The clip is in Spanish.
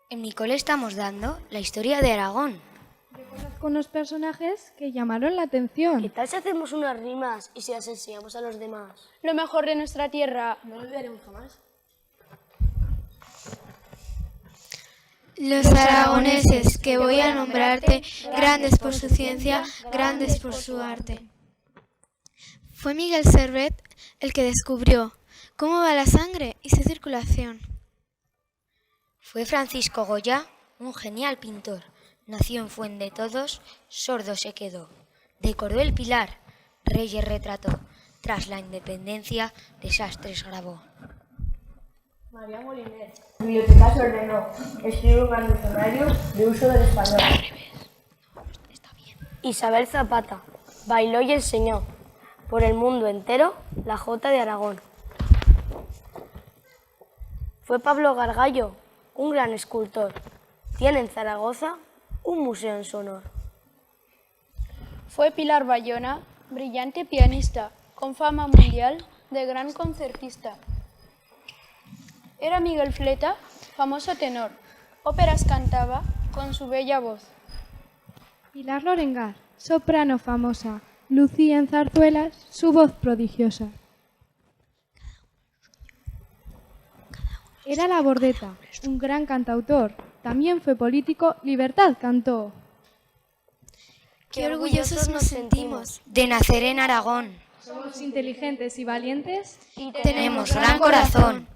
En mi cole estamos dando la historia de Aragón. Conozco unos personajes que llamaron la atención. ¿Qué tal si hacemos unas rimas y si las enseñamos a los demás? Lo mejor de nuestra tierra. No lo olvidaremos jamás. Los aragoneses que voy a nombrarte, grandes por su ciencia, grandes por su arte. Fue Miguel Servet el que descubrió cómo va la sangre y su circulación. Fue Francisco Goya, un genial pintor. Nació en Fuendetodos, sordo se quedó. Decoró el Pilar, reyes retrató. Tras la independencia, desastres grabó. María Moliner, biblioteca se ordenó, escribe un gran diccionario de uso del español. Isabel Zapata, bailó y enseñó por el mundo entero la Jota de Aragón. Fue Pablo Gargallo, un gran escultor. Tiene en Zaragoza un museo en su honor. Fue Pilar Bayona, brillante pianista, con fama mundial de gran concertista. Era Miguel Fleta, famoso tenor. Óperas cantaba con su bella voz. Pilar Lorengar, soprano famosa, lucía en zarzuelas su voz prodigiosa. Era La Bordeta, un gran cantautor. También fue político, libertad cantó. ¡Qué orgullosos nos sentimos De nacer en Aragón, Somos inteligentes y valientes. tenemos gran corazón.